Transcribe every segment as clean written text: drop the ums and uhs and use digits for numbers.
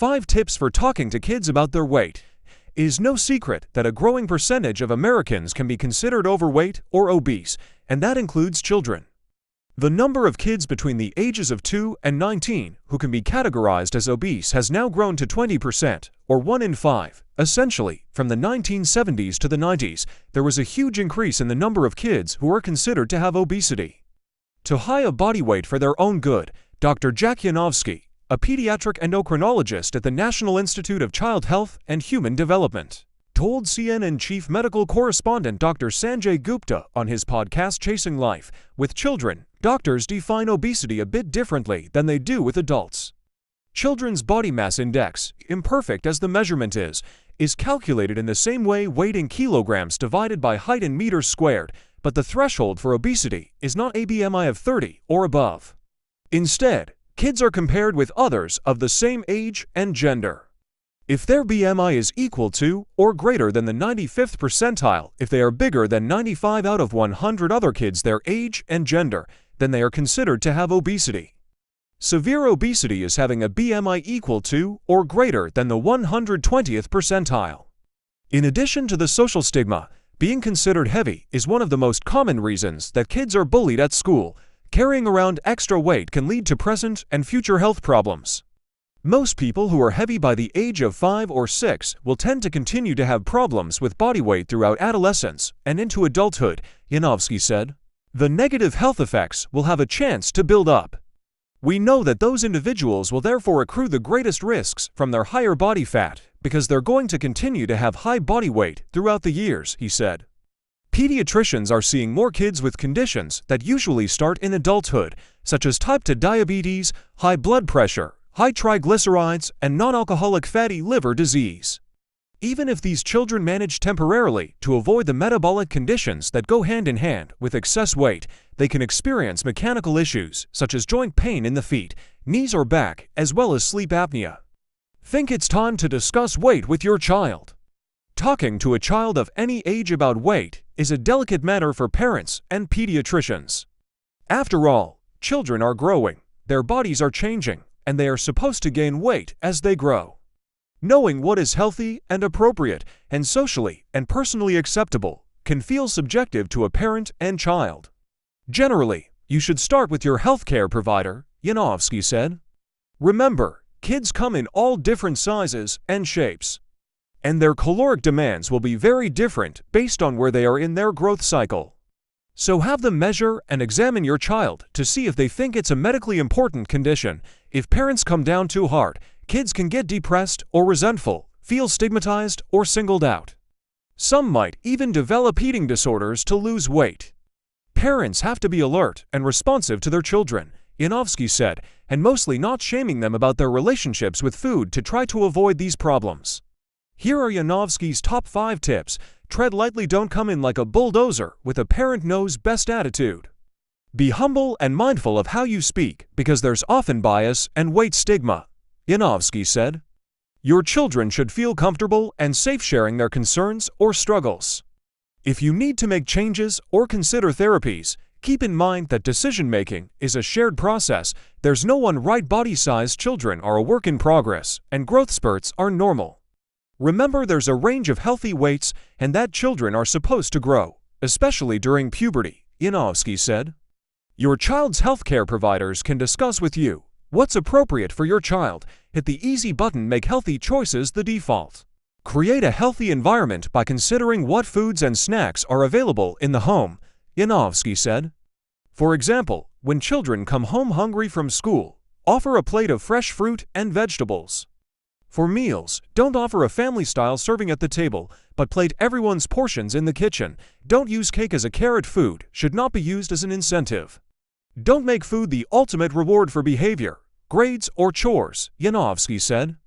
5 tips for talking to kids about their weight. It is no secret that a growing percentage of Americans can be considered overweight or obese, and that includes children. The number of kids between the ages of 2 and 19 who can be categorized as obese has now grown to 20%, or 1 in 5. Essentially, from the 1970s to the 90s, there was a huge increase in the number of kids who were considered to have obesity. To hide a body weight for their own good, Dr. Yanovski, a pediatric endocrinologist at the National Institute of Child Health and Human Development, told CNN chief medical correspondent Dr. Sanjay Gupta on his podcast Chasing Life. With children, doctors define obesity a bit differently than they do with adults. Children's body mass index, imperfect as the measurement is calculated in the same way weight in kilograms divided by height in meters squared, but the threshold for obesity is not a BMI of 30 or above. Instead, kids are compared with others of the same age and gender. If their BMI is equal to or greater than the 95th percentile, if they are bigger than 95 out of 100 other kids their age and gender, then they are considered to have obesity. Severe obesity is having a BMI equal to or greater than the 120th percentile. In addition to the social stigma, being considered heavy is one of the most common reasons that kids are bullied at school. Carrying around extra weight can lead to present and future health problems. Most people who are heavy by the age of 5 or 6 will tend to continue to have problems with body weight throughout adolescence and into adulthood, Yanovski said. The negative health effects will have a chance to build up. We know that those individuals will therefore accrue the greatest risks from their higher body fat because they're going to continue to have high body weight throughout the years, he said. Pediatricians are seeing more kids with conditions that usually start in adulthood, such as type 2 diabetes, high blood pressure, high triglycerides, and non-alcoholic fatty liver disease. Even if these children manage temporarily to avoid the metabolic conditions that go hand in hand with excess weight, they can experience mechanical issues such as joint pain in the feet, knees or back, as well as sleep apnea. Think it's time to discuss weight with your child. Talking to a child of any age about weight is a delicate matter for parents and pediatricians. After all, children are growing, their bodies are changing, and they are supposed to gain weight as they grow. Knowing what is healthy and appropriate and socially and personally acceptable can feel subjective to a parent and child. Generally, you should start with your healthcare provider, Yanovski said. Remember, kids come in all different sizes and shapes, and their caloric demands will be very different based on where they are in their growth cycle. So have them measure and examine your child to see if they think it's a medically important condition. If parents come down too hard, kids can get depressed or resentful, feel stigmatized or singled out. Some might even develop eating disorders to lose weight. Parents have to be alert and responsive to their children, Yanovski said, and mostly not shaming them about their relationships with food to try to avoid these problems. Here are Yanovski's top 5 tips. Tread lightly, don't come in like a bulldozer with a parent knows best attitude. Be humble and mindful of how you speak because there's often bias and weight stigma, Yanovski said. Your children should feel comfortable and safe sharing their concerns or struggles. If you need to make changes or consider therapies, keep in mind that decision-making is a shared process. There's no one right body size. Children are a work in progress, and growth spurts are normal. Remember, there's a range of healthy weights and that children are supposed to grow, especially during puberty, Yanovski said. Your child's healthcare providers can discuss with you what's appropriate for your child. Hit the easy button, make healthy choices the default. Create a healthy environment by considering what foods and snacks are available in the home, Yanovski said. For example, when children come home hungry from school, offer a plate of fresh fruit and vegetables. For meals, don't offer a family-style serving at the table, but plate everyone's portions in the kitchen. Don't use cake as a carrot. Food should not be used as an incentive. Don't make food the ultimate reward for behavior, grades, or chores, Yanovski said.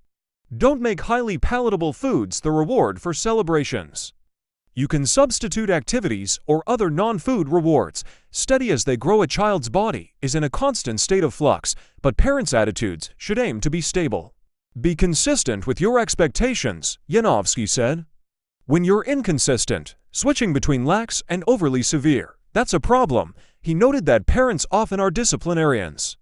Don't make highly palatable foods the reward for celebrations. You can substitute activities or other non-food rewards. Study as they grow. A child's body is in a constant state of flux, but parents' attitudes should aim to be stable. Be consistent with your expectations, Yanovski said. When you're inconsistent, switching between lax and overly severe, that's a problem. He noted that parents often are disciplinarians.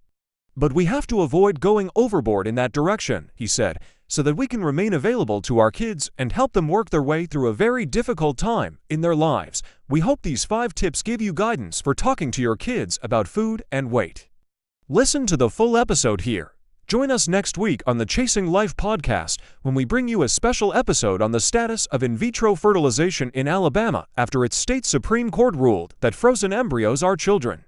But we have to avoid going overboard in that direction, he said. so that we can remain available to our kids and help them work their way through a very difficult time in their lives. We hope these 5 tips give you guidance for talking to your kids about food and weight. Listen to the full episode here. Join us next week on the Chasing Life podcast when we bring you a special episode on the status of in vitro fertilization in Alabama after its state Supreme Court ruled that frozen embryos are children.